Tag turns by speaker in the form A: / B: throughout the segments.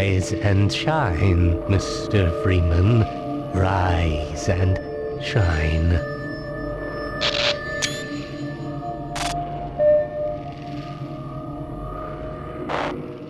A: Rise and shine, Mr. Freeman. Rise and shine.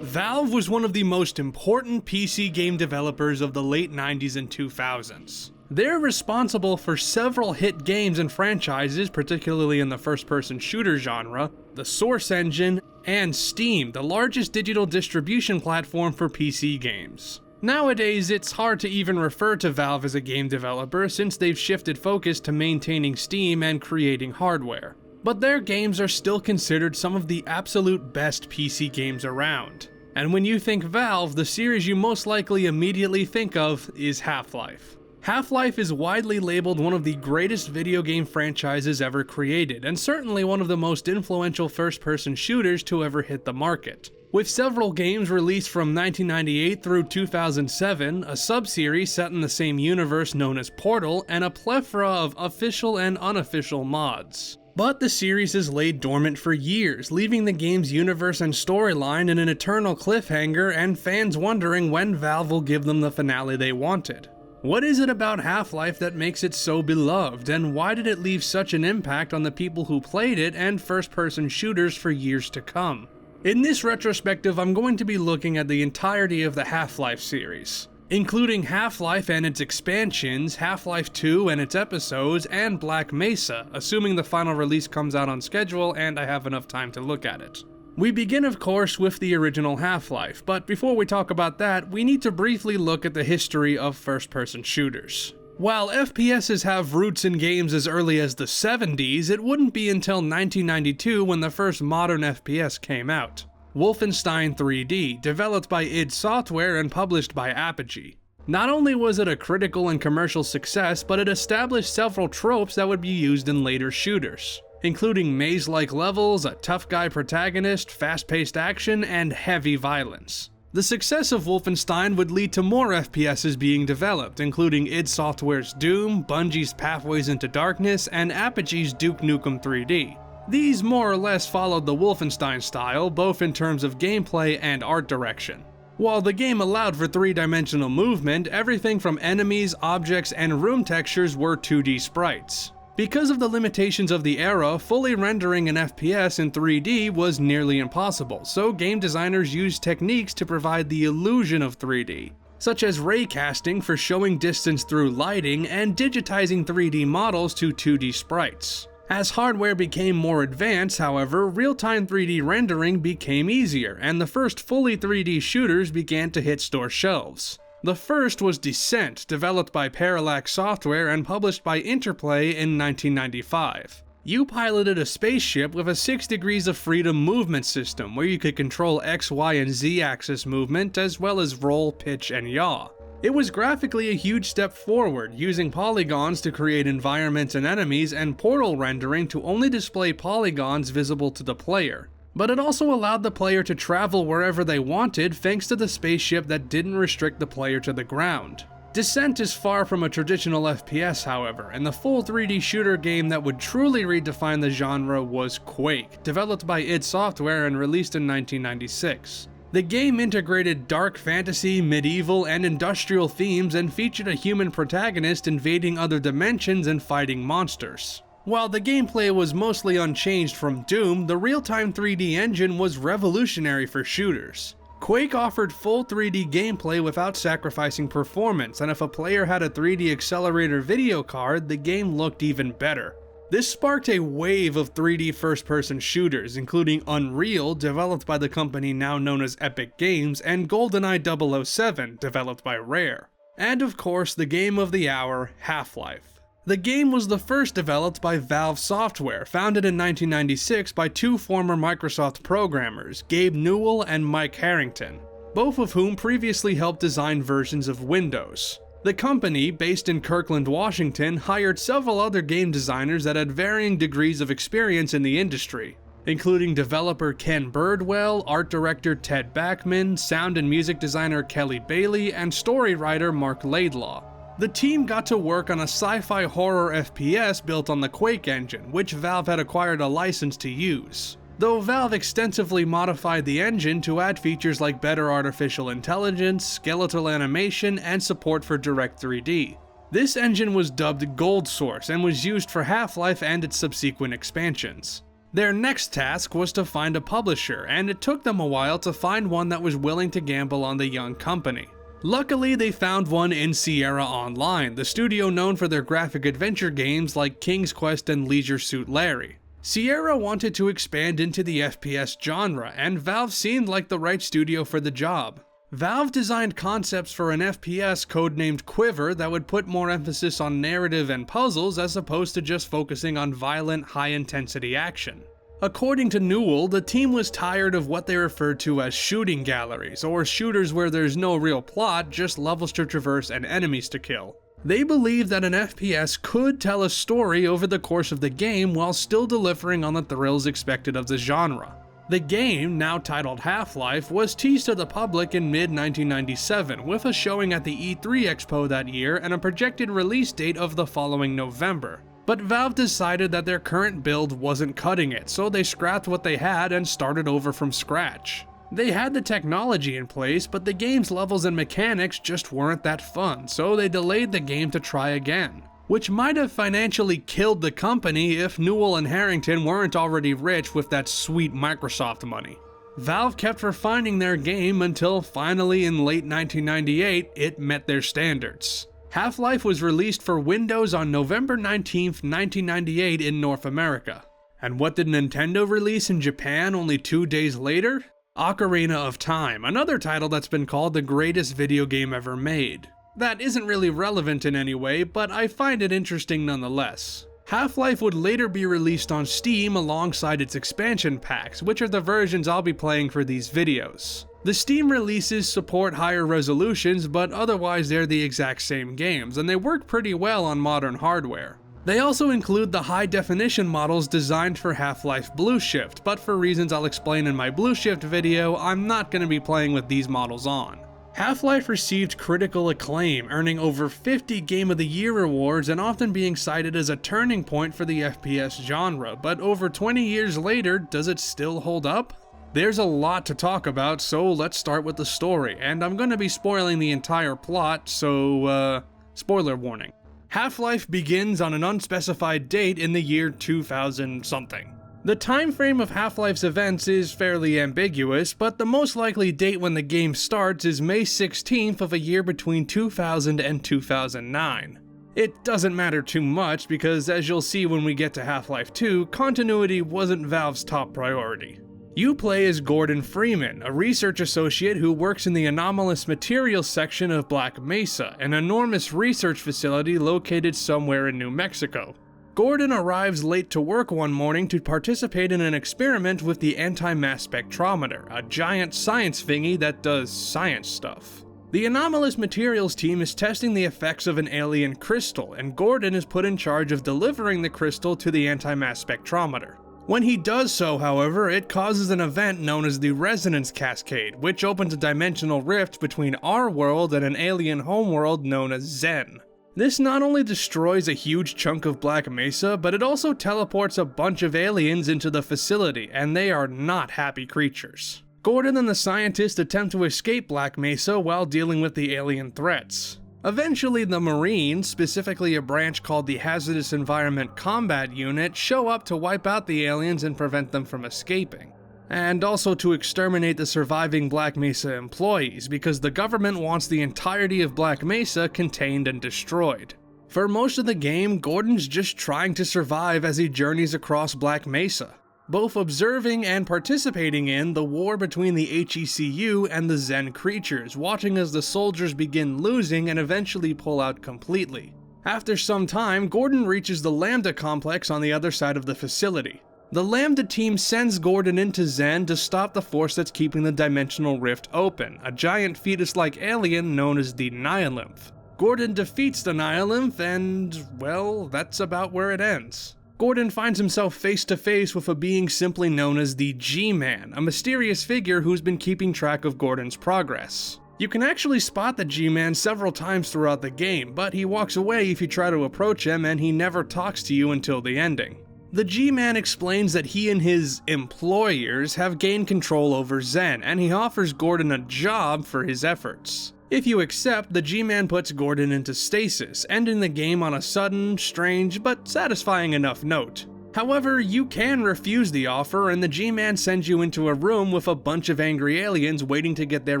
B: Valve was one of the most important PC game developers of the late 90s and 2000s. They're responsible for several hit games and franchises, particularly in the first-person shooter genre, the Source Engine, and Steam, the largest digital distribution platform for PC games. Nowadays, it's hard to even refer to Valve as a game developer since they've shifted focus to maintaining Steam and creating hardware. But their games are still considered some of the absolute best PC games around. And when you think Valve, the series you most likely immediately think of is Half-Life. Half-Life is widely labeled one of the greatest video game franchises ever created, and certainly one of the most influential first-person shooters to ever hit the market. With several games released from 1998 through 2007, a sub-series set in the same universe known as Portal, and a plethora of official and unofficial mods. But the series has laid dormant for years, leaving the game's universe and storyline in an eternal cliffhanger and fans wondering when Valve will give them the finale they wanted. What is it about Half-Life that makes it so beloved, and why did it leave such an impact on the people who played it and first-person shooters for years to come? In this retrospective, I'm going to be looking at the entirety of the Half-Life series, including Half-Life and its expansions, Half-Life 2 and its episodes, and Black Mesa, assuming the final release comes out on schedule and I have enough time to look at it. We begin, of course, with the original Half-Life, but before we talk about that, we need to briefly look at the history of first-person shooters. While FPSs have roots in games as early as the 70s, it wouldn't be until 1992 when the first modern FPS came out. Wolfenstein 3D, developed by id Software and published by Apogee. Not only was it a critical and commercial success, but it established several tropes that would be used in later shooters, including maze-like levels, a tough guy protagonist, fast-paced action, and heavy violence. The success of Wolfenstein would lead to more FPSs being developed, including id Software's Doom, Bungie's Pathways into Darkness, and Apogee's Duke Nukem 3D. These more or less followed the Wolfenstein style, both in terms of gameplay and art direction. While the game allowed for three-dimensional movement, everything from enemies, objects, and room textures were 2D sprites. Because of the limitations of the era, fully rendering an FPS in 3D was nearly impossible, so game designers used techniques to provide the illusion of 3D, such as raycasting for showing distance through lighting and digitizing 3D models to 2D sprites. As hardware became more advanced, however, real-time 3D rendering became easier, and the first fully 3D shooters began to hit store shelves. The first was Descent, developed by Parallax Software and published by Interplay in 1995. You piloted a spaceship with a 6 degrees of freedom movement system, where you could control X, Y, and Z axis movement, as well as roll, pitch, and yaw. It was graphically a huge step forward, using polygons to create environments and enemies, and portal rendering to only display polygons visible to the player. But it also allowed the player to travel wherever they wanted thanks to the spaceship that didn't restrict the player to the ground. Descent is far from a traditional FPS, however, and the full 3D shooter game that would truly redefine the genre was Quake, developed by id Software and released in 1996. The game integrated dark fantasy, medieval, and industrial themes and featured a human protagonist invading other dimensions and fighting monsters. While the gameplay was mostly unchanged from Doom, the real-time 3D engine was revolutionary for shooters. Quake offered full 3D gameplay without sacrificing performance, and if a player had a 3D accelerator video card, the game looked even better. This sparked a wave of 3D first-person shooters, including Unreal, developed by the company now known as Epic Games, and GoldenEye 007, developed by Rare. And of course, the game of the hour, Half-Life. The game was the first developed by Valve Software, founded in 1996 by two former Microsoft programmers, Gabe Newell and Mike Harrington, both of whom previously helped design versions of Windows. The company, based in Kirkland, Washington, hired several other game designers that had varying degrees of experience in the industry, including developer Ken Birdwell, art director Ted Backman, sound and music designer Kelly Bailey, and story writer Mark Laidlaw. The team got to work on a sci-fi horror FPS built on the Quake engine, which Valve had acquired a license to use. though Valve extensively modified the engine to add features like better artificial intelligence, skeletal animation, and support for Direct 3D. This engine was dubbed Gold Source and was used for Half-Life and its subsequent expansions. Their next task was to find a publisher, and it took them a while to find one that was willing to gamble on the young company. Luckily, they found one in Sierra Online, the studio known for their graphic adventure games like King's Quest and Leisure Suit Larry. Sierra wanted to expand into the FPS genre, and Valve seemed like the right studio for the job. Valve designed concepts for an FPS codenamed Quiver that would put more emphasis on narrative and puzzles as opposed to just focusing on violent, high-intensity action. According to Newell, the team was tired of what they referred to as shooting galleries, or shooters where there's no real plot, just levels to traverse and enemies to kill. They believed that an FPS could tell a story over the course of the game while still delivering on the thrills expected of the genre. The game, now titled Half-Life, was teased to the public in mid-1997 with a showing at the E3 Expo that year and a projected release date of the following November. But Valve decided that their current build wasn't cutting it, so they scrapped what they had and started over from scratch. They had the technology in place, but the game's levels and mechanics just weren't that fun, so they delayed the game to try again, which might have financially killed the company if Newell and Harrington weren't already rich with that sweet Microsoft money. Valve kept refining their game until finally in late 1998 it met their standards. Half-Life was released for Windows on November 19, 1998 in North America. And what did Nintendo release in Japan only 2 days later? Ocarina of Time, another title that's been called the greatest video game ever made. That isn't really relevant in any way, but I find it interesting nonetheless. Half-Life would later be released on Steam alongside its expansion packs, which are the versions I'll be playing for these videos. The Steam releases support higher resolutions, but otherwise they're the exact same games, and they work pretty well on modern hardware. They also include the high-definition models designed for Half-Life Blue Shift, but for reasons I'll explain in my Blue Shift video, I'm not going to be playing with these models on. Half-Life received critical acclaim, earning over 50 Game of the Year awards and often being cited as a turning point for the FPS genre, but over 20 years later, does it still hold up? There's a lot to talk about, so let's start with the story, and I'm going to be spoiling the entire plot, so spoiler warning. Half-Life begins on an unspecified date in the year 2000-something. The time frame of Half-Life's events is fairly ambiguous, but the most likely date when the game starts is May 16th of a year between 2000 and 2009. It doesn't matter too much because, as you'll see when we get to Half-Life 2, continuity wasn't Valve's top priority. You play as Gordon Freeman, a research associate who works in the anomalous materials section of Black Mesa, an enormous research facility located somewhere in New Mexico. Gordon arrives late to work one morning to participate in an experiment with the anti-mass spectrometer, a giant science thingy that does science stuff. The anomalous materials team is testing the effects of an alien crystal, and Gordon is put in charge of delivering the crystal to the anti-mass spectrometer. When he does so, however, it causes an event known as the Resonance Cascade, which opens a dimensional rift between our world and an alien homeworld known as Xen. This not only destroys a huge chunk of Black Mesa, but it also teleports a bunch of aliens into the facility, and they are not happy creatures. Gordon and the scientist attempt to escape Black Mesa while dealing with the alien threats. Eventually, the Marines, specifically a branch called the Hazardous Environment Combat Unit, show up to wipe out the aliens and prevent them from escaping. And also to exterminate the surviving Black Mesa employees, because the government wants the entirety of Black Mesa contained and destroyed. For most of the game, Gordon's just trying to survive as he journeys across Black Mesa, both observing and participating in the war between the HECU and the Xen creatures, watching as the soldiers begin losing and eventually pull out completely. After some time, Gordon reaches the Lambda complex on the other side of the facility. The Lambda team sends Gordon into Xen to stop the force that's keeping the dimensional rift open, a giant fetus-like alien known as the Nihilymph. Gordon defeats the Nihilymph and, well, that's about where it ends. Gordon finds himself face to face with a being simply known as the G-Man, a mysterious figure who's been keeping track of Gordon's progress. You can actually spot the G-Man several times throughout the game, but he walks away if you try to approach him and he never talks to you until the ending. The G-Man explains that he and his employers have gained control over Zen, and he offers Gordon a job for his efforts. If you accept, the G-Man puts Gordon into stasis, ending the game on a sudden, strange, but satisfying enough note. However, you can refuse the offer, and the G-Man sends you into a room with a bunch of angry aliens waiting to get their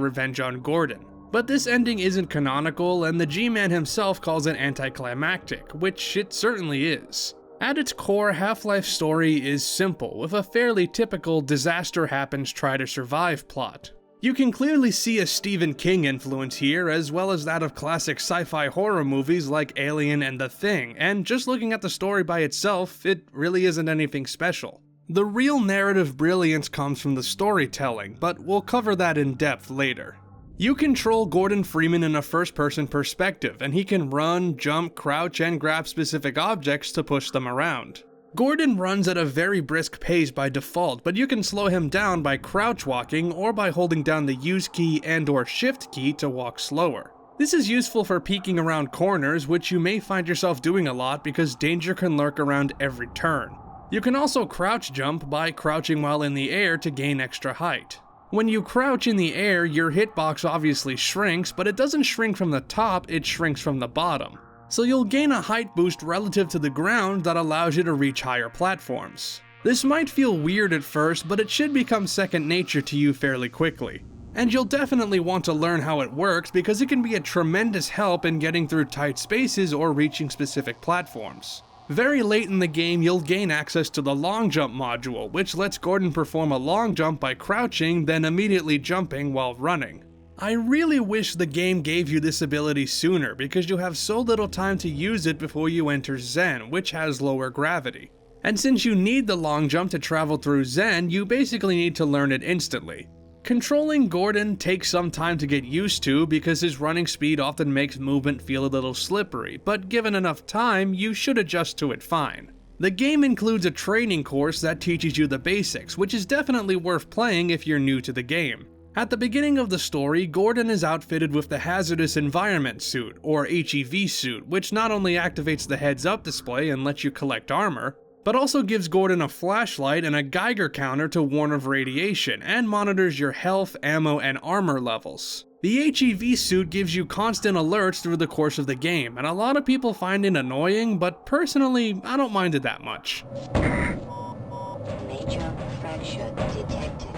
B: revenge on Gordon. But this ending isn't canonical, and the G-Man himself calls it anticlimactic, which it certainly is. At its core, Half-Life's story is simple, with a fairly typical disaster happens try to survive plot. You can clearly see a Stephen King influence here, as well as that of classic sci-fi horror movies like Alien and The Thing, and just looking at the story by itself, it really isn't anything special. The real narrative brilliance comes from the storytelling, but we'll cover that in depth later. You control Gordon Freeman in a first-person perspective, and he can run, jump, crouch, and grab specific objects to push them around. Gordon runs at a very brisk pace by default, but you can slow him down by crouch walking or by holding down the use key and/or shift key to walk slower. This is useful for peeking around corners, which you may find yourself doing a lot because danger can lurk around every turn. You can also crouch jump by crouching while in the air to gain extra height. When you crouch in the air, your hitbox obviously shrinks, but it doesn't shrink from the top, it shrinks from the bottom. So you'll gain a height boost relative to the ground that allows you to reach higher platforms. This might feel weird at first, but it should become second nature to you fairly quickly. And you'll definitely want to learn how it works because it can be a tremendous help in getting through tight spaces or reaching specific platforms. Very late in the game, you'll gain access to the long jump module, which lets Gordon perform a long jump by crouching, then immediately jumping while running. I really wish the game gave you this ability sooner because you have so little time to use it before you enter Zen, which has lower gravity. And since you need the long jump to travel through Zen, you basically need to learn it instantly. Controlling Gordon takes some time to get used to because his running speed often makes movement feel a little slippery, but given enough time, you should adjust to it fine. The game includes a training course that teaches you the basics, which is definitely worth playing if you're new to the game. At the beginning of the story, Gordon is outfitted with the Hazardous Environment Suit, or HEV suit, which not only activates the heads-up display and lets you collect armor, but also gives Gordon a flashlight and a Geiger counter to warn of radiation, and monitors your health, ammo, and armor levels. The HEV suit gives you constant alerts through the course of the game, and a lot of people find it annoying, but personally, I don't mind it that much.
C: Major fracture detected.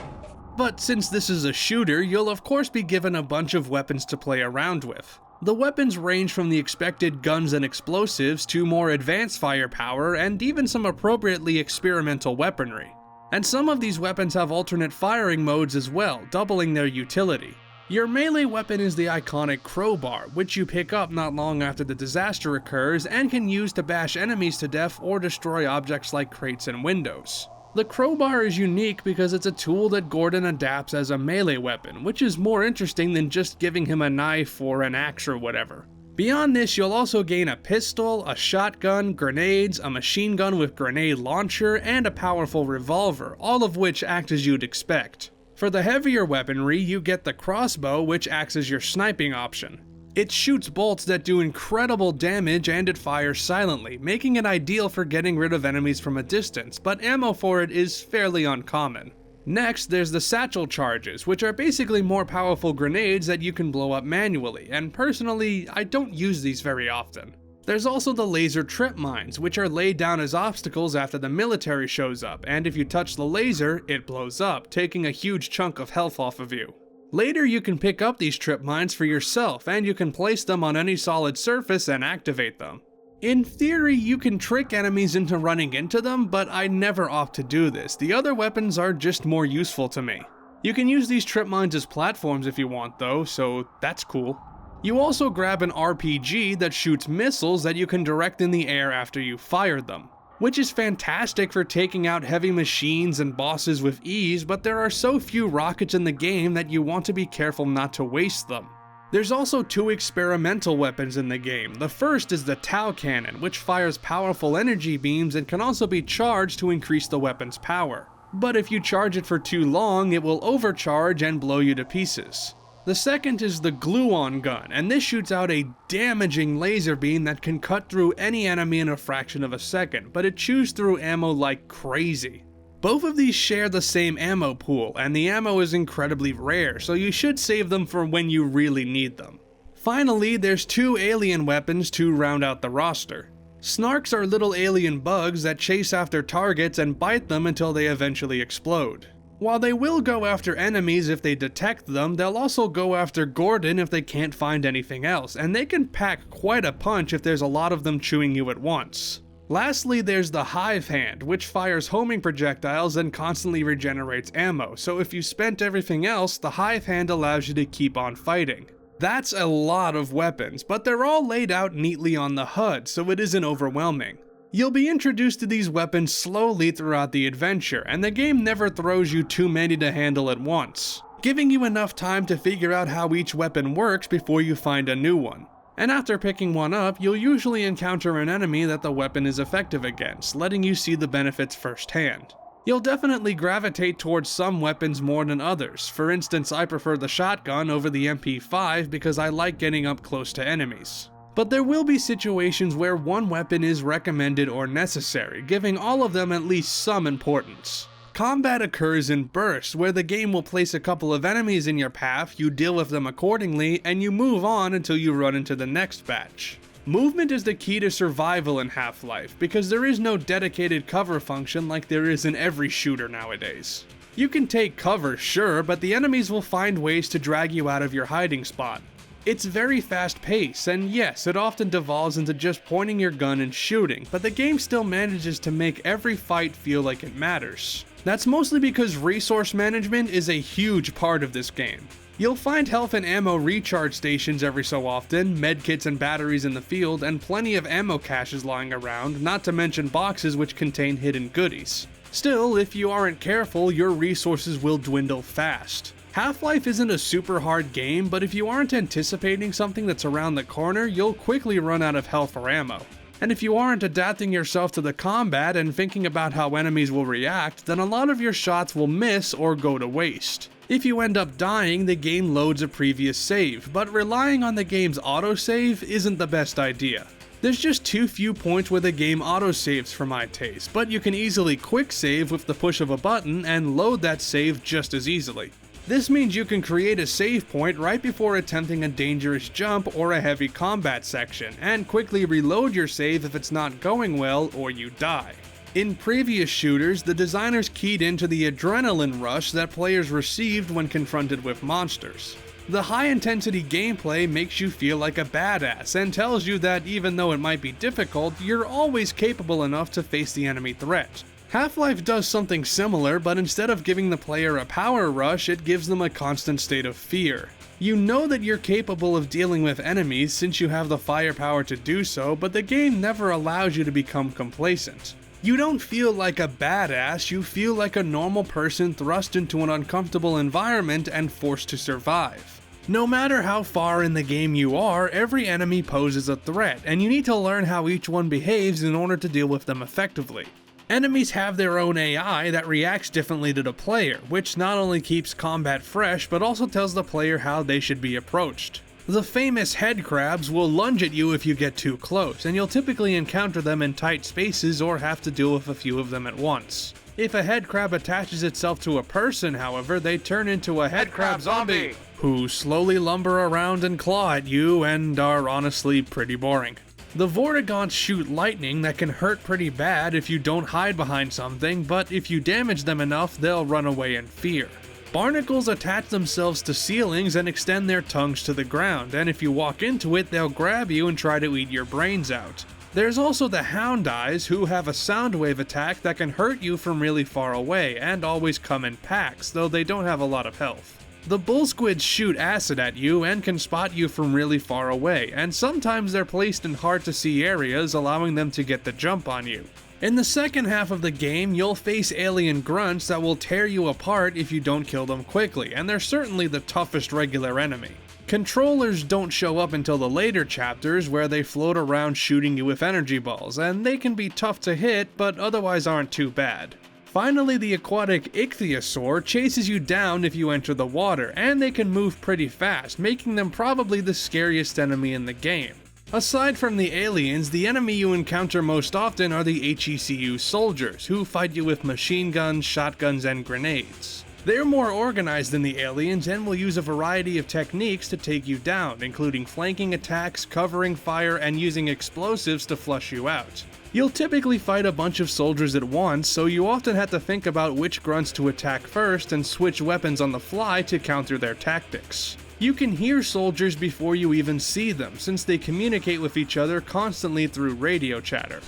B: But since this is a shooter, you'll of course be given a bunch of weapons to play around with. The weapons range from the expected guns and explosives to more advanced firepower and even some appropriately experimental weaponry. And some of these weapons have alternate firing modes as well, doubling their utility. Your melee weapon is the iconic crowbar, which you pick up not long after the disaster occurs and can use to bash enemies to death or destroy objects like crates and windows. The crowbar is unique because it's a tool that Gordon adapts as a melee weapon, which is more interesting than just giving him a knife or an axe or whatever. Beyond this, you'll also gain a pistol, a shotgun, grenades, a machine gun with grenade launcher, and a powerful revolver, all of which act as you'd expect. For the heavier weaponry, you get the crossbow, which acts as your sniping option. It shoots bolts that do incredible damage and it fires silently, making it ideal for getting rid of enemies from a distance, but ammo for it is fairly uncommon. Next, there's the satchel charges, which are basically more powerful grenades that you can blow up manually, and personally, I don't use these very often. There's also the laser trip mines, which are laid down as obstacles after the military shows up, and if you touch the laser, it blows up, taking a huge chunk of health off of you. Later you can pick up these trip mines for yourself, and you can place them on any solid surface and activate them. In theory, you can trick enemies into running into them, but I never opt to do this. The other weapons are just more useful to me. You can use these trip mines as platforms if you want though, so that's cool. You also grab an RPG that shoots missiles that you can direct in the air after you fired them, which is fantastic for taking out heavy machines and bosses with ease, but there are so few rockets in the game that you want to be careful not to waste them. There's also two experimental weapons in the game. The first is the Tau Cannon, which fires powerful energy beams and can also be charged to increase the weapon's power. But if you charge it for too long, it will overcharge and blow you to pieces. The second is the glue-on gun, and this shoots out a damaging laser beam that can cut through any enemy in a fraction of a second, but it chews through ammo like crazy. Both of these share the same ammo pool, and the ammo is incredibly rare, so you should save them for when you really need them. Finally, there's 2 alien weapons to round out the roster. Snarks are little alien bugs that chase after targets and bite them until they eventually explode. While they will go after enemies if they detect them, they'll also go after Gordon if they can't find anything else, and they can pack quite a punch if there's a lot of them chewing you at once. Lastly, there's the Hive Hand, which fires homing projectiles and constantly regenerates ammo, so if you spent everything else, the Hive Hand allows you to keep on fighting. That's a lot of weapons, but they're all laid out neatly on the HUD, so it isn't overwhelming. You'll be introduced to these weapons slowly throughout the adventure, and the game never throws you too many to handle at once, giving you enough time to figure out how each weapon works before you find a new one. And after picking one up, you'll usually encounter an enemy that the weapon is effective against, letting you see the benefits firsthand. You'll definitely gravitate towards some weapons more than others. For instance, I prefer the shotgun over the MP5 because I like getting up close to enemies. But there will be situations where one weapon is recommended or necessary, giving all of them at least some importance. Combat occurs in bursts, where the game will place a couple of enemies in your path, you deal with them accordingly, and you move on until you run into the next batch. Movement is the key to survival in Half-Life, because there is no dedicated cover function like there is in every shooter nowadays. You can take cover, sure, but the enemies will find ways to drag you out of your hiding spot. It's very fast paced, and yes, it often devolves into just pointing your gun and shooting, but the game still manages to make every fight feel like it matters. That's mostly because resource management is a huge part of this game. You'll find health and ammo recharge stations every so often, medkits and batteries in the field, and plenty of ammo caches lying around, not to mention boxes which contain hidden goodies. Still, if you aren't careful, your resources will dwindle fast. Half-Life isn't a super hard game, but if you aren't anticipating something that's around the corner, you'll quickly run out of health or ammo. And if you aren't adapting yourself to the combat and thinking about how enemies will react, then a lot of your shots will miss or go to waste. If you end up dying, the game loads a previous save, but relying on the game's autosave isn't the best idea. There's just too few points where the game autosaves for my taste, but you can easily quick save with the push of a button and load that save just as easily. This means you can create a save point right before attempting a dangerous jump or a heavy combat section, and quickly reload your save if it's not going well or you die. In previous shooters, the designers keyed into the adrenaline rush that players received when confronted with monsters. The high-intensity gameplay makes you feel like a badass and tells you that even though it might be difficult, you're always capable enough to face the enemy threat. Half-Life does something similar, but instead of giving the player a power rush, it gives them a constant state of fear. You know that you're capable of dealing with enemies since you have the firepower to do so, but the game never allows you to become complacent. You don't feel like a badass, you feel like a normal person thrust into an uncomfortable environment and forced to survive. No matter how far in the game you are, every enemy poses a threat, and you need to learn how each one behaves in order to deal with them effectively. Enemies have their own AI that reacts differently to the player, which not only keeps combat fresh, but also tells the player how they should be approached. The famous head crabs will lunge at you if you get too close, and you'll typically encounter them in tight spaces or have to deal with a few of them at once. If a head crab attaches itself to a person, however, they turn into a head crab zombie, who slowly lumber around and claw at you and are honestly pretty boring. The Vortigaunts shoot lightning that can hurt pretty bad if you don't hide behind something, but if you damage them enough, they'll run away in fear. Barnacles attach themselves to ceilings and extend their tongues to the ground, and if you walk into it, they'll grab you and try to eat your brains out. There's also the Hound Eyes, who have a sound wave attack that can hurt you from really far away, and always come in packs, though they don't have a lot of health. The bull squids shoot acid at you and can spot you from really far away, and sometimes they're placed in hard to see areas, allowing them to get the jump on you. In the second half of the game, you'll face alien grunts that will tear you apart if you don't kill them quickly, and they're certainly the toughest regular enemy. Controllers don't show up until the later chapters, where they float around shooting you with energy balls, and they can be tough to hit, but otherwise aren't too bad. Finally, the aquatic ichthyosaur chases you down if you enter the water, and they can move pretty fast, making them probably the scariest enemy in the game. Aside from the aliens, the enemy you encounter most often are the HECU soldiers, who fight you with machine guns, shotguns, and grenades. They're more organized than the aliens and will use a variety of techniques to take you down, including flanking attacks, covering fire, and using explosives to flush you out. You'll typically fight a bunch of soldiers at once, so you often have to think about which grunts to attack first and switch weapons on the fly to counter their tactics. You can hear soldiers before you even see them, since they communicate with each other constantly through radio chatter.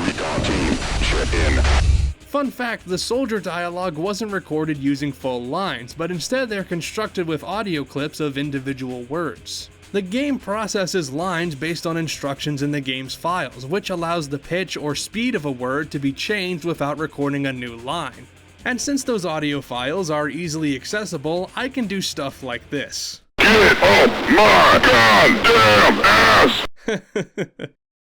D: Recon team, check in.
B: Fun fact, the soldier dialogue wasn't recorded using full lines, but instead they're constructed with audio clips of individual words. The game processes lines based on instructions in the game's files, which allows the pitch or speed of a word to be changed without recording a new line. And since those audio files are easily accessible, I can do stuff like this.
D: Get up my goddamn ass!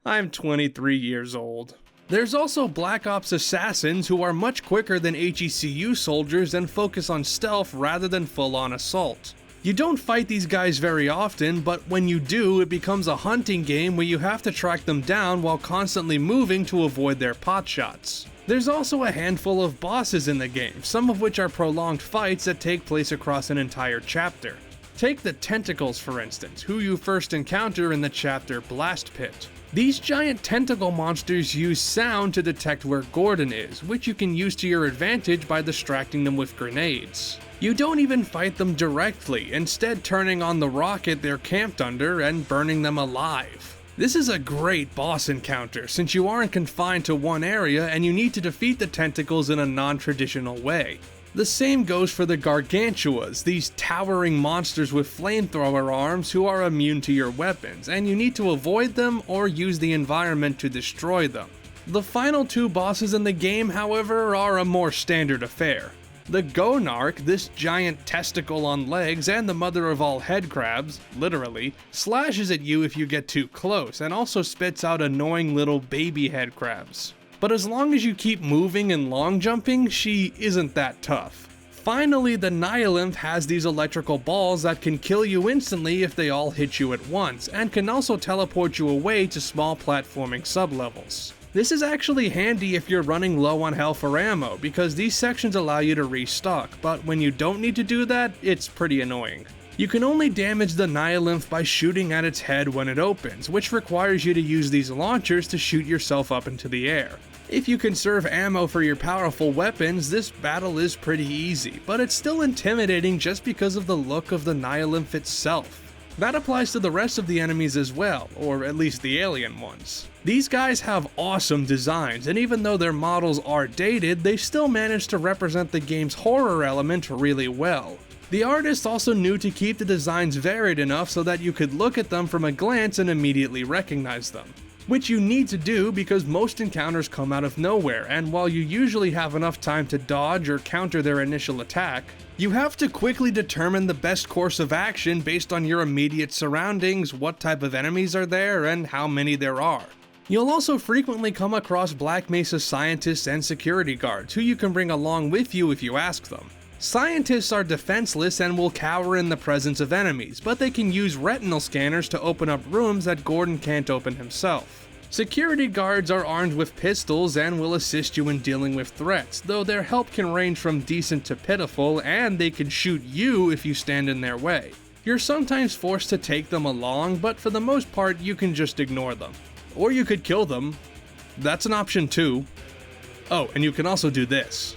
B: I'm 23 years old. There's also Black Ops assassins who are much quicker than HECU soldiers and focus on stealth rather than full-on assault. You don't fight these guys very often, but when you do, it becomes a hunting game where you have to track them down while constantly moving to avoid their potshots. There's also a handful of bosses in the game, some of which are prolonged fights that take place across an entire chapter. Take the Tentacles for instance, who you first encounter in the chapter Blast Pit. These giant tentacle monsters use sound to detect where Gordon is, which you can use to your advantage by distracting them with grenades. You don't even fight them directly, instead turning on the rocket they're camped under and burning them alive. This is a great boss encounter, since you aren't confined to one area and you need to defeat the tentacles in a non-traditional way. The same goes for the Gargantuas, these towering monsters with flamethrower arms who are immune to your weapons, and you need to avoid them or use the environment to destroy them. The final two bosses in the game, however, are a more standard affair. The Gonarch, this giant testicle on legs and the mother of all head crabs, literally, slashes at you if you get too close and also spits out annoying little baby head crabs. But as long as you keep moving and long jumping, she isn't that tough. Finally, the Nihilymph has these electrical balls that can kill you instantly if they all hit you at once, and can also teleport you away to small platforming sublevels. This is actually handy if you're running low on health or ammo, because these sections allow you to restock, but when you don't need to do that, it's pretty annoying. You can only damage the Nihilymph by shooting at its head when it opens, which requires you to use these launchers to shoot yourself up into the air. If you conserve ammo for your powerful weapons, this battle is pretty easy, but it's still intimidating just because of the look of the Nihilymph itself. That applies to the rest of the enemies as well, or at least the alien ones. These guys have awesome designs, and even though their models are dated, they still manage to represent the game's horror element really well. The artists also knew to keep the designs varied enough so that you could look at them from a glance and immediately recognize them. Which you need to do because most encounters come out of nowhere, and while you usually have enough time to dodge or counter their initial attack, you have to quickly determine the best course of action based on your immediate surroundings, what type of enemies are there, and how many there are. You'll also frequently come across Black Mesa scientists and security guards, who you can bring along with you if you ask them. Scientists are defenseless and will cower in the presence of enemies, but they can use retinal scanners to open up rooms that Gordon can't open himself. Security guards are armed with pistols and will assist you in dealing with threats, though their help can range from decent to pitiful, and they can shoot you if you stand in their way. You're sometimes forced to take them along, but for the most part you can just ignore them. Or you could kill them. That's an option too. Oh, and you can also do this.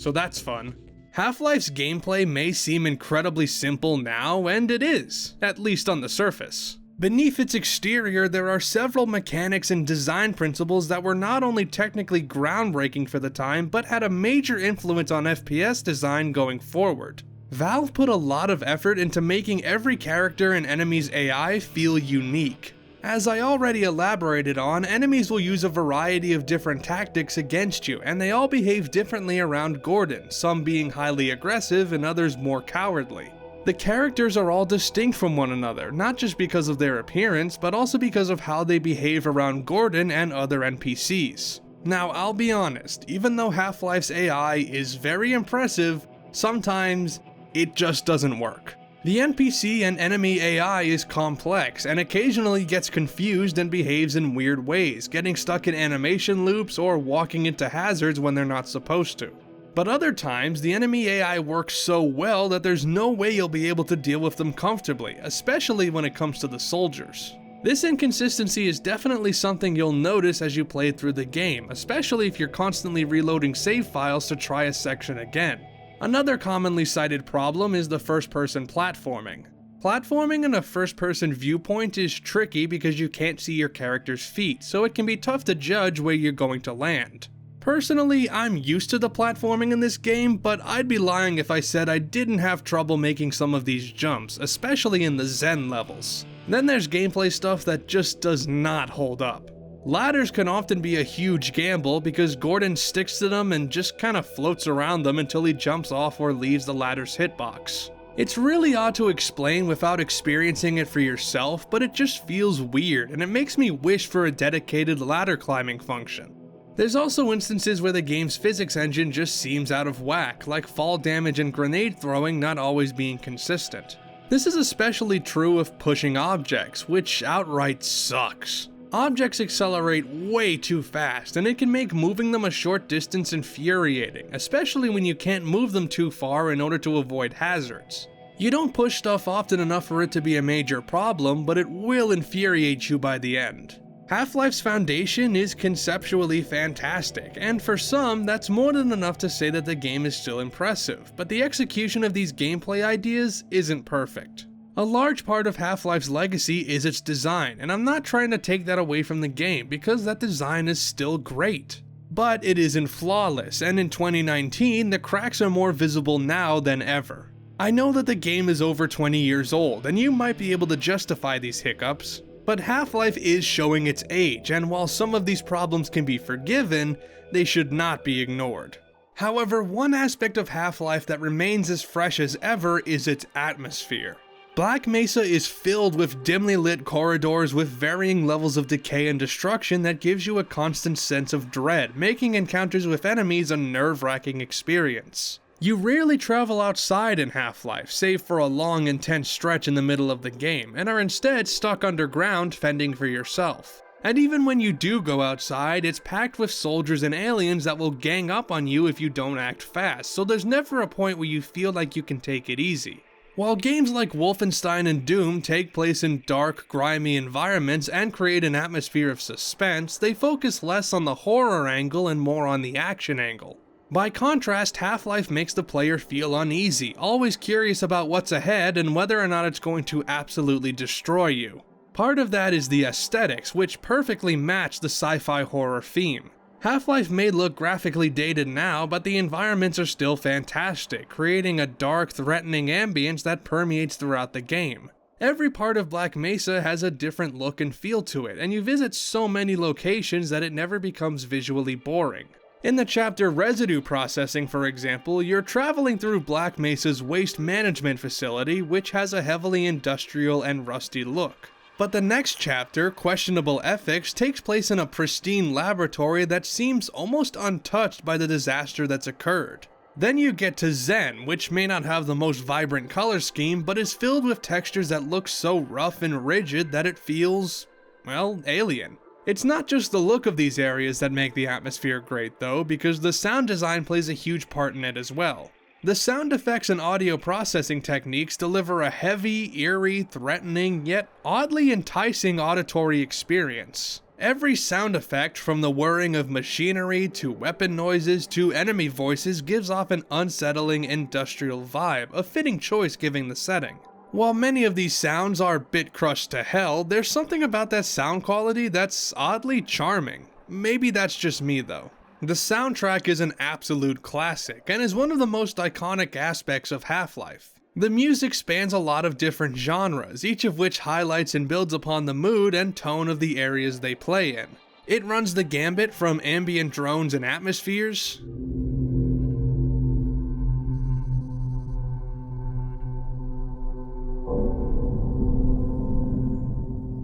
B: So that's fun. Half-Life's gameplay may seem incredibly simple now, and it is, at least on the surface. Beneath its exterior, there are several mechanics and design principles that were not only technically groundbreaking for the time, but had a major influence on FPS design going forward. Valve put a lot of effort into making every character and enemy's AI feel unique. As I already elaborated on, enemies will use a variety of different tactics against you, and they all behave differently around Gordon, some being highly aggressive and others more cowardly. The characters are all distinct from one another, not just because of their appearance, but also because of how they behave around Gordon and other NPCs. Now, I'll be honest, even though Half-Life's AI is very impressive, sometimes it just doesn't work. The NPC and enemy AI is complex and occasionally gets confused and behaves in weird ways, getting stuck in animation loops or walking into hazards when they're not supposed to. But other times, the enemy AI works so well that there's no way you'll be able to deal with them comfortably, especially when it comes to the soldiers. This inconsistency is definitely something you'll notice as you play through the game, especially if you're constantly reloading save files to try a section again. Another commonly cited problem is the first-person platforming. Platforming in a first-person viewpoint is tricky because you can't see your character's feet, so it can be tough to judge where you're going to land. Personally, I'm used to the platforming in this game, but I'd be lying if I said I didn't have trouble making some of these jumps, especially in the Zen levels. Then there's gameplay stuff that just does not hold up. Ladders can often be a huge gamble because Gordon sticks to them and just kind of floats around them until he jumps off or leaves the ladder's hitbox. It's really odd to explain without experiencing it for yourself, but it just feels weird and it makes me wish for a dedicated ladder climbing function. There's also instances where the game's physics engine just seems out of whack, like fall damage and grenade throwing not always being consistent. This is especially true of pushing objects, which outright sucks. Objects accelerate way too fast, and it can make moving them a short distance infuriating, especially when you can't move them too far in order to avoid hazards. You don't push stuff often enough for it to be a major problem, but it will infuriate you by the end. Half-Life's foundation is conceptually fantastic, and for some, that's more than enough to say that the game is still impressive, but the execution of these gameplay ideas isn't perfect. A large part of Half-Life's legacy is its design, and I'm not trying to take that away from the game because that design is still great. But it isn't flawless, and in 2019, the cracks are more visible now than ever. I know that the game is over 20 years old, and you might be able to justify these hiccups, but Half-Life is showing its age, and while some of these problems can be forgiven, they should not be ignored. However, one aspect of Half-Life that remains as fresh as ever is its atmosphere. Black Mesa is filled with dimly lit corridors with varying levels of decay and destruction that gives you a constant sense of dread, making encounters with enemies a nerve-wracking experience. You rarely travel outside in Half-Life, save for a long, intense stretch in the middle of the game, and are instead stuck underground fending for yourself. And even when you do go outside, it's packed with soldiers and aliens that will gang up on you if you don't act fast, so there's never a point where you feel like you can take it easy. While games like Wolfenstein and Doom take place in dark, grimy environments and create an atmosphere of suspense, they focus less on the horror angle and more on the action angle. By contrast, Half-Life makes the player feel uneasy, always curious about what's ahead and whether or not it's going to absolutely destroy you. Part of that is the aesthetics, which perfectly match the sci-fi horror theme. Half-Life may look graphically dated now, but the environments are still fantastic, creating a dark, threatening ambience that permeates throughout the game. Every part of Black Mesa has a different look and feel to it, and you visit so many locations that it never becomes visually boring. In the chapter Residue Processing, for example, you're traveling through Black Mesa's waste management facility, which has a heavily industrial and rusty look. But the next chapter, Questionable Ethics, takes place in a pristine laboratory that seems almost untouched by the disaster that's occurred. Then you get to Zen, which may not have the most vibrant color scheme, but is filled with textures that look so rough and rigid that it feels, well, alien. It's not just the look of these areas that make the atmosphere great though, because the sound design plays a huge part in it as well. The sound effects and audio processing techniques deliver a heavy, eerie, threatening, yet oddly enticing auditory experience. Every sound effect, from the whirring of machinery to weapon noises to enemy voices, gives off an unsettling industrial vibe, a fitting choice given the setting. While many of these sounds are bit crushed to hell, there's something about that sound quality that's oddly charming. Maybe that's just me though. The soundtrack is an absolute classic, and is one of the most iconic aspects of Half-Life. The music spans a lot of different genres, each of which highlights and builds upon the mood and tone of the areas they play in. It runs the gambit from ambient drones and atmospheres,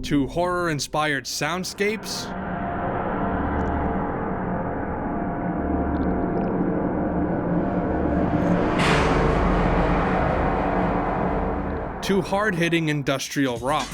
B: to horror-inspired soundscapes, to hard-hitting industrial rock.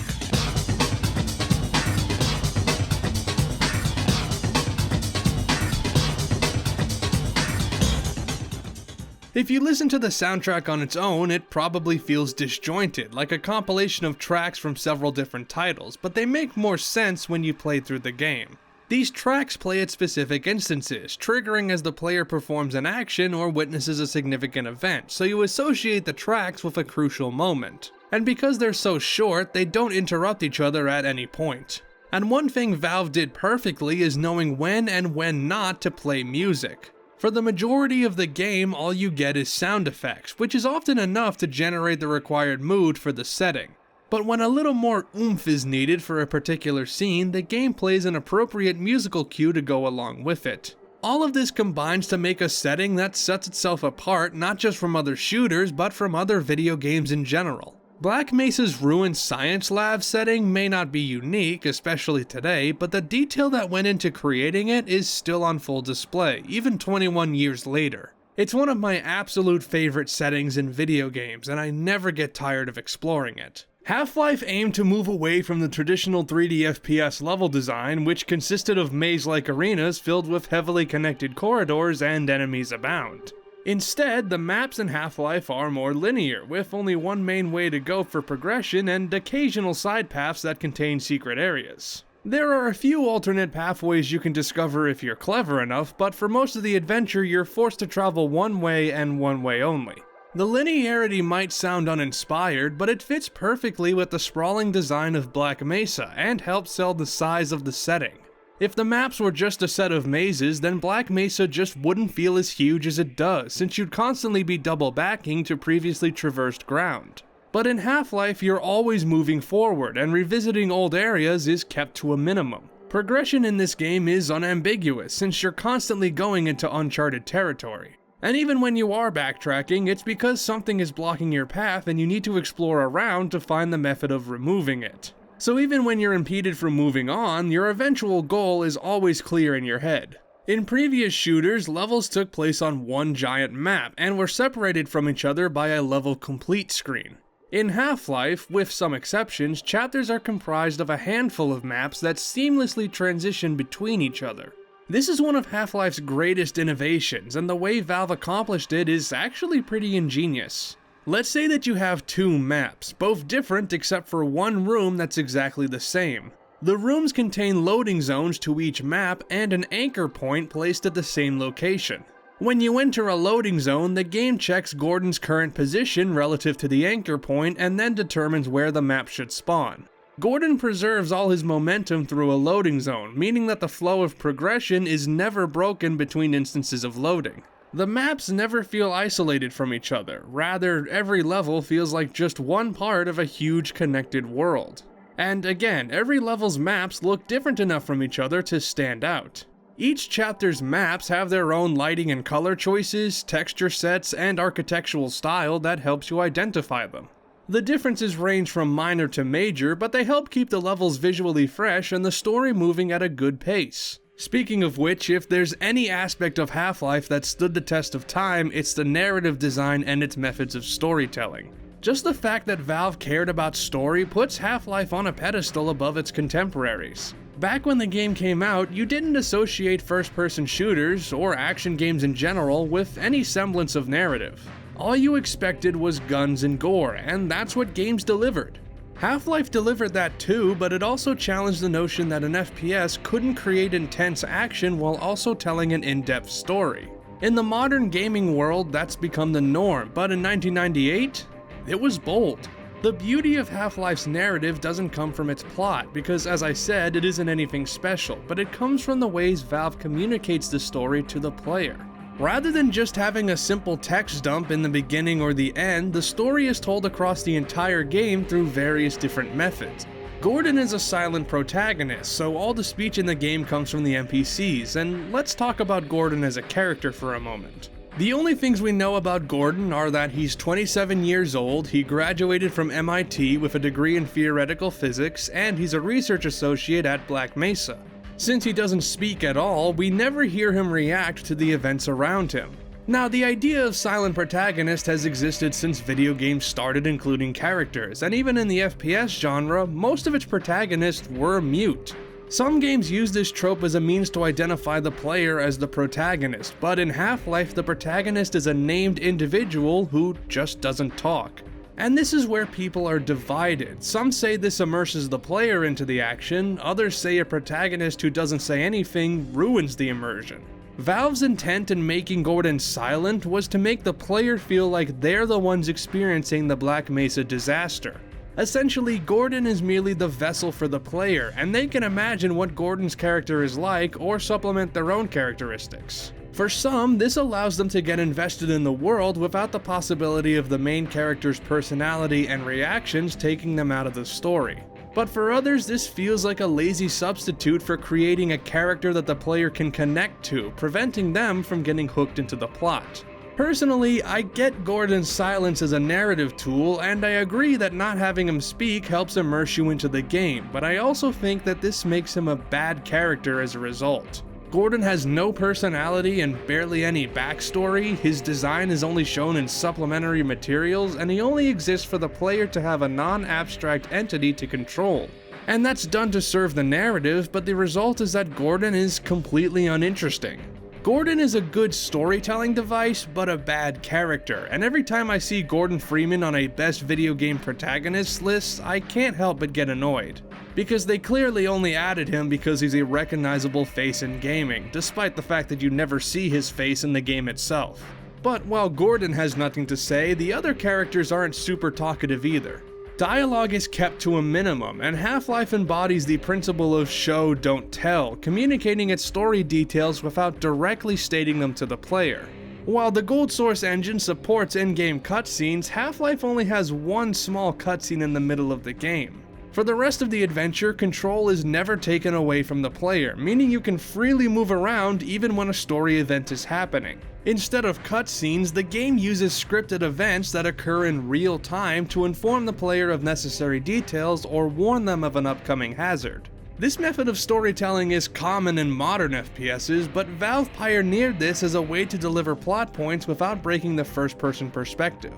B: If you listen to the soundtrack on its own, it probably feels disjointed, like a compilation of tracks from several different titles, but they make more sense when you play through the game. These tracks play at specific instances, triggering as the player performs an action or witnesses a significant event, so you associate the tracks with a crucial moment. And because they're so short, they don't interrupt each other at any point. And one thing Valve did perfectly is knowing when and when not to play music. For the majority of the game, all you get is sound effects, which is often enough to generate the required mood for the setting. But when a little more oomph is needed for a particular scene, the game plays an appropriate musical cue to go along with it. All of this combines to make a setting that sets itself apart not just from other shooters, but from other video games in general. Black Mesa's ruined science lab setting may not be unique, especially today, but the detail that went into creating it is still on full display, even 21 years later. It's one of my absolute favorite settings in video games, and I never get tired of exploring it. Half-Life aimed to move away from the traditional 3D FPS level design, which consisted of maze-like arenas filled with heavily connected corridors and enemies abound. Instead, the maps in Half-Life are more linear, with only one main way to go for progression and occasional side paths that contain secret areas. There are a few alternate pathways you can discover if you're clever enough, but for most of the adventure you're forced to travel one way and one way only. The linearity might sound uninspired, but it fits perfectly with the sprawling design of Black Mesa and helps sell the size of the setting. If the maps were just a set of mazes, then Black Mesa just wouldn't feel as huge as it does, since you'd constantly be double backing to previously traversed ground. But in Half-Life, you're always moving forward, and revisiting old areas is kept to a minimum. Progression in this game is unambiguous, since you're constantly going into uncharted territory. And even when you are backtracking, it's because something is blocking your path and you need to explore around to find the method of removing it. So even when you're impeded from moving on, your eventual goal is always clear in your head. In previous shooters, levels took place on one giant map and were separated from each other by a level complete screen. In Half-Life, with some exceptions, chapters are comprised of a handful of maps that seamlessly transition between each other. This is one of Half-Life's greatest innovations, and the way Valve accomplished it is actually pretty ingenious. Let's say that you have two maps, both different except for one room that's exactly the same. The rooms contain loading zones to each map and an anchor point placed at the same location. When you enter a loading zone, the game checks Gordon's current position relative to the anchor point and then determines where the map should spawn. Gordon preserves all his momentum through a loading zone, meaning that the flow of progression is never broken between instances of loading. The maps never feel isolated from each other, rather every level feels like just one part of a huge connected world. And again, every level's maps look different enough from each other to stand out. Each chapter's maps have their own lighting and color choices, texture sets, and architectural style that helps you identify them. The differences range from minor to major, but they help keep the levels visually fresh and the story moving at a good pace. Speaking of which, if there's any aspect of Half-Life that stood the test of time, it's the narrative design and its methods of storytelling. Just the fact that Valve cared about story puts Half-Life on a pedestal above its contemporaries. Back when the game came out, you didn't associate first-person shooters, or action games in general, with any semblance of narrative. All you expected was guns and gore, and that's what games delivered. Half-Life delivered that too, but it also challenged the notion that an FPS couldn't create intense action while also telling an in-depth story. In the modern gaming world, that's become the norm, but in 1998, it was bold. The beauty of Half-Life's narrative doesn't come from its plot, because as I said, it isn't anything special, but it comes from the ways Valve communicates the story to the player. Rather than just having a simple text dump in the beginning or the end, the story is told across the entire game through various different methods. Gordon is a silent protagonist, so all the speech in the game comes from the NPCs, and let's talk about Gordon as a character for a moment. The only things we know about Gordon are that he's 27 years old, he graduated from MIT with a degree in theoretical physics, and he's a research associate at Black Mesa. Since he doesn't speak at all, we never hear him react to the events around him. Now, the idea of silent protagonist has existed since video games started including characters, and even in the FPS genre, most of its protagonists were mute. Some games use this trope as a means to identify the player as the protagonist, but in Half-Life the protagonist is a named individual who just doesn't talk. And this is where people are divided. Some say this immerses the player into the action, others say a protagonist who doesn't say anything ruins the immersion. Valve's intent in making Gordon silent was to make the player feel like they're the ones experiencing the Black Mesa disaster. Essentially, Gordon is merely the vessel for the player, and they can imagine what Gordon's character is like or supplement their own characteristics. For some, this allows them to get invested in the world without the possibility of the main character's personality and reactions taking them out of the story. But for others, this feels like a lazy substitute for creating a character that the player can connect to, preventing them from getting hooked into the plot. Personally, I get Gordon's silence as a narrative tool, and I agree that not having him speak helps immerse you into the game, but I also think that this makes him a bad character as a result. Gordon has no personality and barely any backstory, his design is only shown in supplementary materials, and he only exists for the player to have a non-abstract entity to control. And that's done to serve the narrative, but the result is that Gordon is completely uninteresting. Gordon is a good storytelling device, but a bad character, and every time I see Gordon Freeman on a best video game protagonist list, I can't help but get annoyed. Because they clearly only added him because he's a recognizable face in gaming, despite the fact that you never see his face in the game itself. But while Gordon has nothing to say, the other characters aren't super talkative either. Dialogue is kept to a minimum, and Half-Life embodies the principle of show, don't tell, communicating its story details without directly stating them to the player. While the Gold Source engine supports in-game cutscenes, Half-Life only has one small cutscene in the middle of the game. For the rest of the adventure, control is never taken away from the player, meaning you can freely move around even when a story event is happening. Instead of cutscenes, the game uses scripted events that occur in real time to inform the player of necessary details or warn them of an upcoming hazard. This method of storytelling is common in modern FPSs, but Valve pioneered this as a way to deliver plot points without breaking the first-person perspective.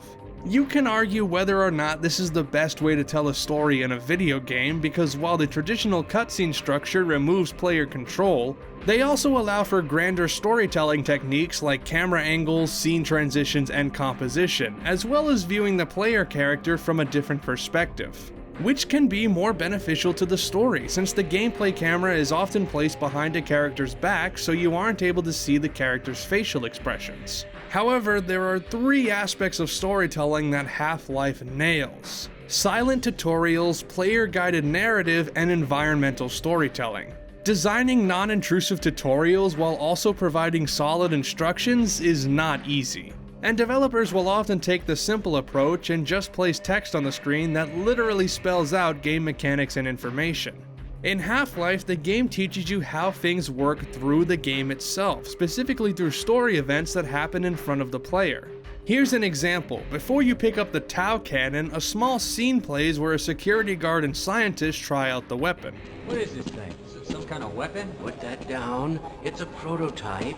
B: You can argue whether or not this is the best way to tell a story in a video game, because while the traditional cutscene structure removes player control, they also allow for grander storytelling techniques like camera angles, scene transitions, and composition, as well as viewing the player character from a different perspective, which can be more beneficial to the story since the gameplay camera is often placed behind a character's back so you aren't able to see the character's facial expressions. However, there are three aspects of storytelling that Half-Life nails: silent tutorials, player-guided narrative, and environmental storytelling. Designing non-intrusive tutorials while also providing solid instructions is not easy, and developers will often take the simple approach and just place text on the screen that literally spells out game mechanics and information. In Half-Life, the game teaches you how things work through the game itself, specifically through story events that happen in front of the player. Here's an example. Before you pick up the Tau cannon, a small scene plays where a security guard and scientist try out the weapon.
E: What is this thing? Is it some kind of weapon?
F: Put that down. It's a prototype.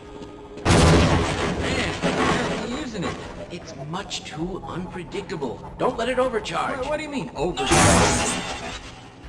E: Man, how are you using it?
F: It's much too unpredictable. Don't let it overcharge.
E: What do you mean, overcharge?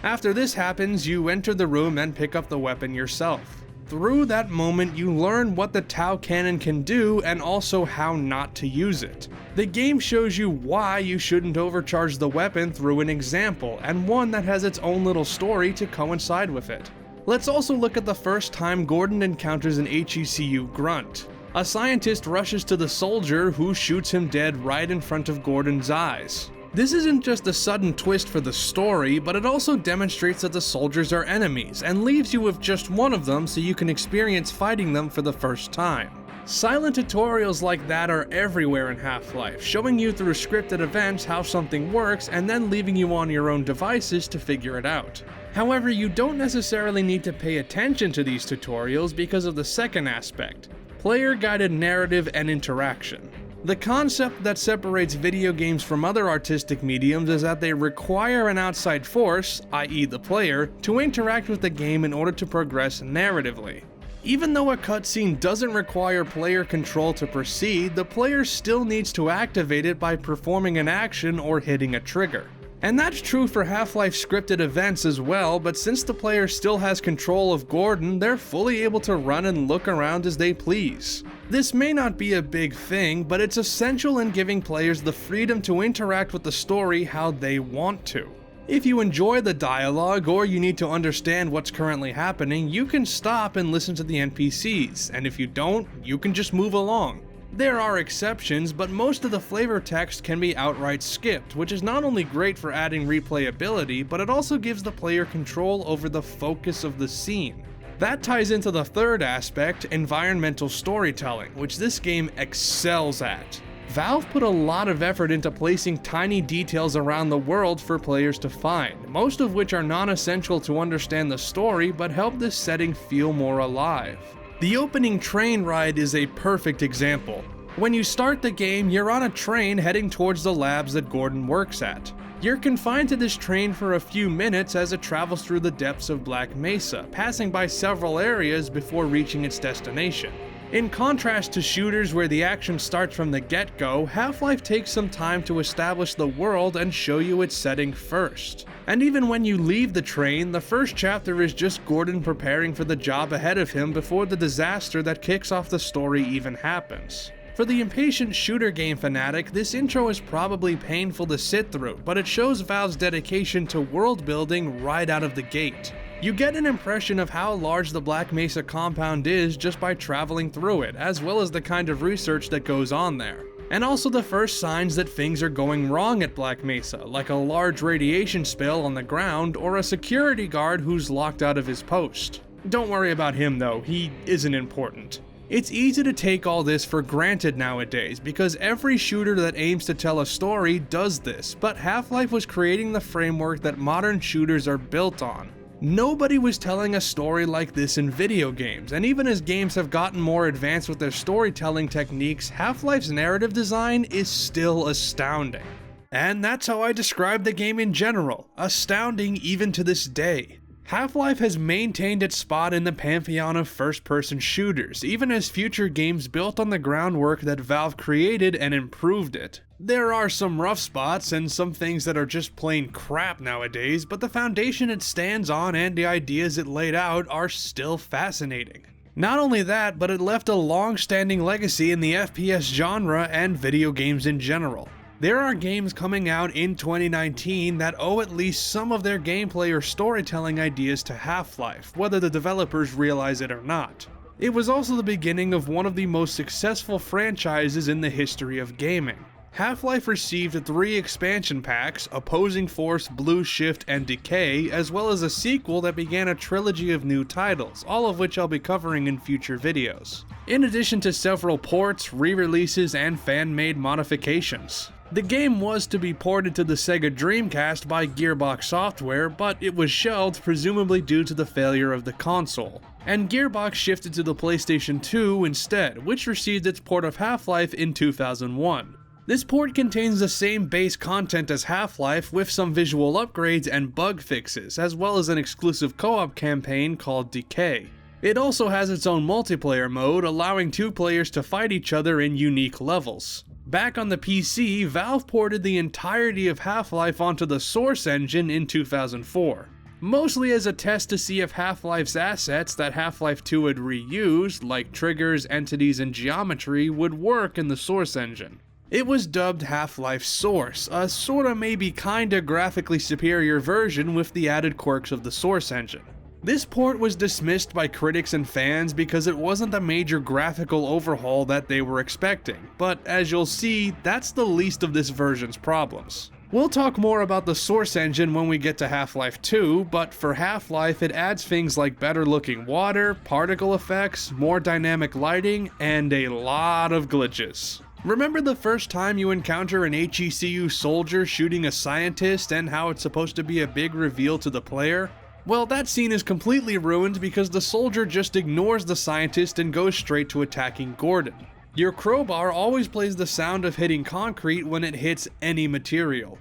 B: After this happens, you enter the room and pick up the weapon yourself. Through that moment, you learn what the Tau cannon can do and also how not to use it. The game shows you why you shouldn't overcharge the weapon through an example, and one that has its own little story to coincide with it. Let's also look at the first time Gordon encounters an HECU grunt. A scientist rushes to the soldier who shoots him dead right in front of Gordon's eyes. This isn't just a sudden twist for the story, but it also demonstrates that the soldiers are enemies, and leaves you with just one of them so you can experience fighting them for the first time. Silent tutorials like that are everywhere in Half-Life, showing you through scripted events how something works and then leaving you on your own devices to figure it out. However, you don't necessarily need to pay attention to these tutorials because of the second aspect: player-guided narrative and interaction. The concept that separates video games from other artistic mediums is that they require an outside force, i.e. the player, to interact with the game in order to progress narratively. Even though a cutscene doesn't require player control to proceed, the player still needs to activate it by performing an action or hitting a trigger. And that's true for Half-Life scripted events as well, but since the player still has control of Gordon, they're fully able to run and look around as they please. This may not be a big thing, but it's essential in giving players the freedom to interact with the story how they want to. If you enjoy the dialogue or you need to understand what's currently happening, you can stop and listen to the NPCs, and if you don't, you can just move along. There are exceptions, but most of the flavor text can be outright skipped, which is not only great for adding replayability, but it also gives the player control over the focus of the scene. That ties into the third aspect, environmental storytelling, which this game excels at. Valve put a lot of effort into placing tiny details around the world for players to find, most of which are non-essential to understand the story but help this setting feel more alive. The opening train ride is a perfect example. When you start the game, you're on a train heading towards the labs that Gordon works at. You're confined to this train for a few minutes as it travels through the depths of Black Mesa, passing by several areas before reaching its destination. In contrast to shooters where the action starts from the get-go, Half-Life takes some time to establish the world and show you its setting first. And even when you leave the train, the first chapter is just Gordon preparing for the job ahead of him before the disaster that kicks off the story even happens. For the impatient shooter game fanatic, this intro is probably painful to sit through, but it shows Valve's dedication to world building right out of the gate. You get an impression of how large the Black Mesa compound is just by traveling through it, as well as the kind of research that goes on there. And also the first signs that things are going wrong at Black Mesa, like a large radiation spill on the ground or a security guard who's locked out of his post. Don't worry about him though, he isn't important. It's easy to take all this for granted nowadays because every shooter that aims to tell a story does this, but Half-Life was creating the framework that modern shooters are built on. Nobody was telling a story like this in video games, and even as games have gotten more advanced with their storytelling techniques, Half-Life's narrative design is still astounding. And that's how I describe the game in general, astounding even to this day. Half-Life has maintained its spot in the pantheon of first-person shooters, even as future games built on the groundwork that Valve created and improved it. There are some rough spots and some things that are just plain crap nowadays, but the foundation it stands on and the ideas it laid out are still fascinating. Not only that, but it left a long-standing legacy in the FPS genre and video games in general. There are games coming out in 2019 that owe at least some of their gameplay or storytelling ideas to Half-Life, whether the developers realize it or not. It was also the beginning of one of the most successful franchises in the history of gaming. Half-Life received 3 expansion packs, Opposing Force, Blue Shift, and Decay, as well as a sequel that began a trilogy of new titles, all of which I'll be covering in future videos. In addition to several ports, re-releases, and fan-made modifications. The game was to be ported to the Sega Dreamcast by Gearbox Software, but it was shelved presumably due to the failure of the console. And Gearbox shifted to the PlayStation 2 instead, which received its port of Half-Life in 2001. This port contains the same base content as Half-Life with some visual upgrades and bug fixes, as well as an exclusive co-op campaign called Decay. It also has its own multiplayer mode, allowing 2 players to fight each other in unique levels. Back on the PC, Valve ported the entirety of Half-Life onto the Source engine in 2004. Mostly as a test to see if Half-Life's assets that Half-Life 2 had reused, like triggers, entities, and geometry, would work in the Source engine. It was dubbed Half-Life Source, a sorta maybe kinda graphically superior version with the added quirks of the Source engine. This port was dismissed by critics and fans because it wasn't the major graphical overhaul that they were expecting, but as you'll see, that's the least of this version's problems. We'll talk more about the Source engine when we get to Half-Life 2, but for Half-Life it adds things like better looking water, particle effects, more dynamic lighting, and a lot of glitches. Remember the first time you encounter an HECU soldier shooting a scientist and how it's supposed to be a big reveal to the player? Well, that scene is completely ruined because the soldier just ignores the scientist and goes straight to attacking Gordon. Your crowbar always plays the sound of hitting concrete when it hits any material.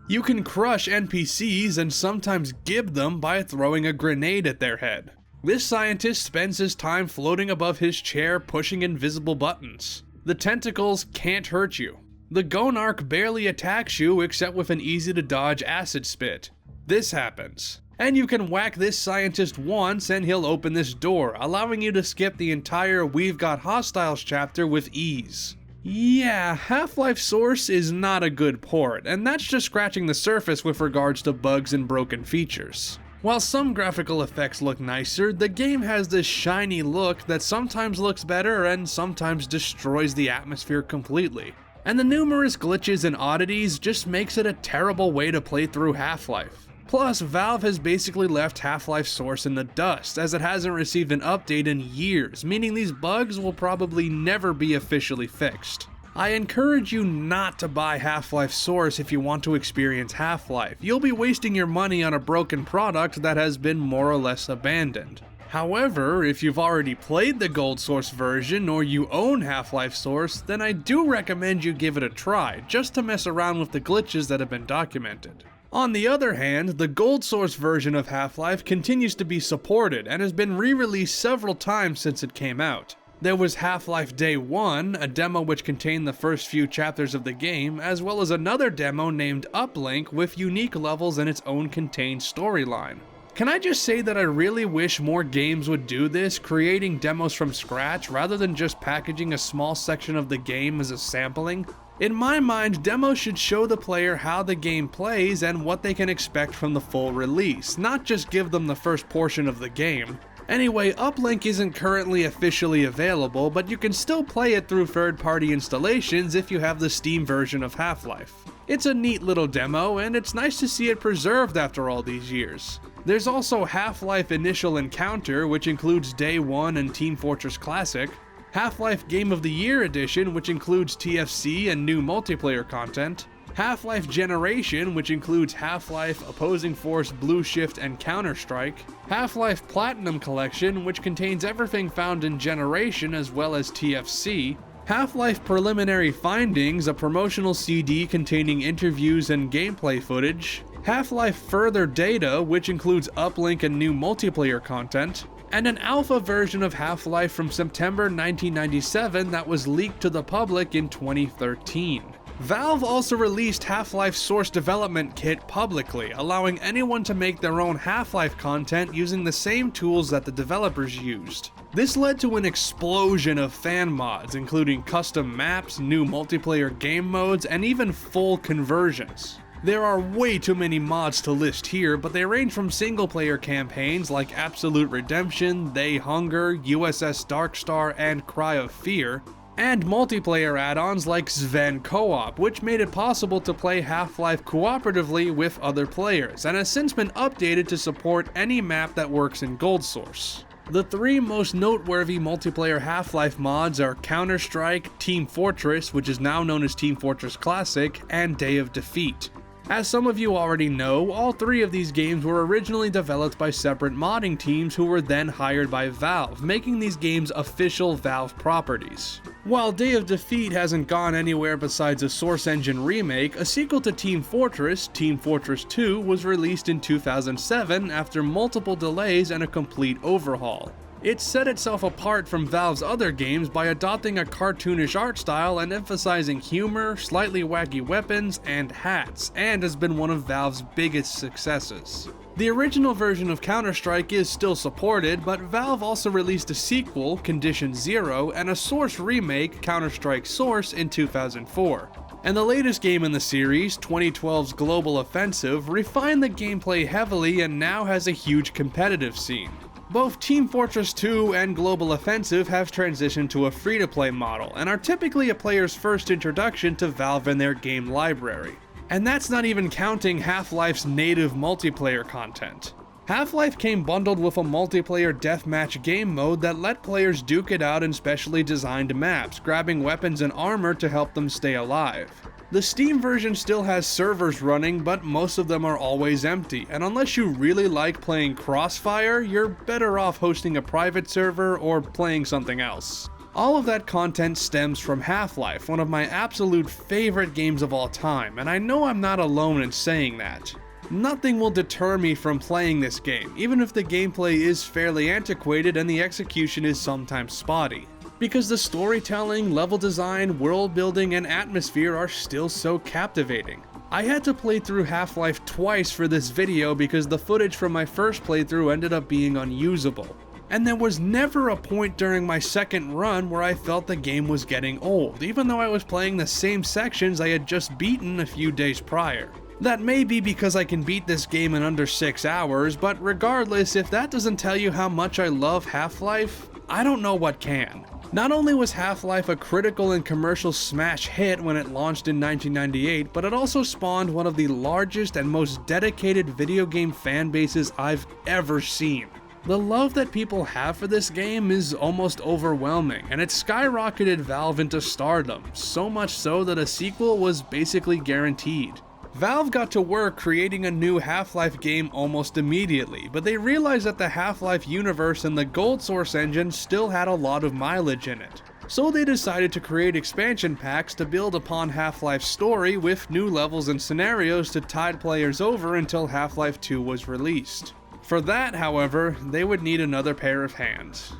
B: You can crush NPCs and sometimes gib them by throwing a grenade at their head. This scientist spends his time floating above his chair pushing invisible buttons. The tentacles can't hurt you. The Gonarch barely attacks you except with an easy-to-dodge acid spit. This happens. And you can whack this scientist once and he'll open this door, allowing you to skip the entire We've Got Hostiles chapter with ease. Yeah, Half-Life Source is not a good port, and that's just scratching the surface with regards to bugs and broken features. While some graphical effects look nicer, the game has this shiny look that sometimes looks better and sometimes destroys the atmosphere completely. And the numerous glitches and oddities just makes it a terrible way to play through Half-Life. Plus, Valve has basically left Half-Life Source in the dust, as it hasn't received an update in years, meaning these bugs will probably never be officially fixed. I encourage you not to buy Half-Life Source if you want to experience Half-Life. You'll be wasting your money on a broken product that has been more or less abandoned. However, if you've already played the Gold Source version or you own Half-Life Source, then I do recommend you give it a try, just to mess around with the glitches that have been documented. On the other hand, the Gold Source version of Half-Life continues to be supported and has been re-released several times since it came out. There was Half-Life Day 1, a demo which contained the first few chapters of the game, as well as another demo named Uplink with unique levels and its own contained storyline. Can I just say that I really wish more games would do this, creating demos from scratch rather than just packaging a small section of the game as a sampling? In my mind, demos should show the player how the game plays and what they can expect from the full release, not just give them the first portion of the game. Anyway, Uplink isn't currently officially available, but you can still play it through third-party installations if you have the Steam version of Half-Life. It's a neat little demo, and it's nice to see it preserved after all these years. There's also Half-Life Initial Encounter, which includes Day 1 and Team Fortress Classic, Half-Life Game of the Year Edition, which includes TFC and new multiplayer content, Half-Life Generation, which includes Half-Life, Opposing Force, Blue Shift, and Counter-Strike, Half-Life Platinum Collection, which contains everything found in Generation as well as TFC, Half-Life Preliminary Findings, a promotional CD containing interviews and gameplay footage, Half-Life Further Data, which includes Uplink and new multiplayer content, and an alpha version of Half-Life from September 1997 that was leaked to the public in 2013. Valve also released Half-Life Source Development Kit publicly, allowing anyone to make their own Half-Life content using the same tools that the developers used. This led to an explosion of fan mods, including custom maps, new multiplayer game modes, and even full conversions. There are way too many mods to list here, but they range from single-player campaigns like Absolute Redemption, They Hunger, USS Darkstar, and Cry of Fear, and multiplayer add-ons like Sven Co-op, which made it possible to play Half-Life cooperatively with other players, and has since been updated to support any map that works in Gold Source. The three most noteworthy multiplayer Half-Life mods are Counter-Strike, Team Fortress, which is now known as Team Fortress Classic, and Day of Defeat. As some of you already know, all three of these games were originally developed by separate modding teams who were then hired by Valve, making these games official Valve properties. While Day of Defeat hasn't gone anywhere besides a Source Engine remake, a sequel to Team Fortress 2, was released in 2007 after multiple delays and a complete overhaul. It set itself apart from Valve's other games by adopting a cartoonish art style and emphasizing humor, slightly wacky weapons, and hats, and has been one of Valve's biggest successes. The original version of Counter-Strike is still supported, but Valve also released a sequel, Condition Zero, and a Source remake, Counter-Strike Source, in 2004. And the latest game in the series, 2012's Global Offensive, refined the gameplay heavily and now has a huge competitive scene. Both Team Fortress 2 and Global Offensive have transitioned to a free-to-play model, and are typically a player's first introduction to Valve and their game library. And that's not even counting Half-Life's native multiplayer content. Half-Life came bundled with a multiplayer deathmatch game mode that let players duke it out in specially designed maps, grabbing weapons and armor to help them stay alive. The Steam version still has servers running, but most of them are always empty, and unless you really like playing Crossfire, you're better off hosting a private server or playing something else. All of that content stems from Half-Life, one of my absolute favorite games of all time, and I know I'm not alone in saying that. Nothing will deter me from playing this game, even if the gameplay is fairly antiquated and the execution is sometimes spotty, because the storytelling, level design, world building, and atmosphere are still so captivating. I had to play through Half-Life twice for this video because the footage from my first playthrough ended up being unusable. And there was never a point during my second run where I felt the game was getting old, even though I was playing the same sections I had just beaten a few days prior. That may be because I can beat this game in under 6 hours, but regardless, if that doesn't tell you how much I love Half-Life, I don't know what can. Not only was Half-Life a critical and commercial smash hit when it launched in 1998, but it also spawned one of the largest and most dedicated video game fan bases I've ever seen. The love that people have for this game is almost overwhelming, and it skyrocketed Valve into stardom, so much so that a sequel was basically guaranteed. Valve got to work creating a new Half-Life game almost immediately, but they realized that the Half-Life universe and the Gold Source engine still had a lot of mileage in it. So they decided to create expansion packs to build upon Half-Life's story with new levels and scenarios to tide players over until Half-Life 2 was released. For that, however, they would need another pair of hands.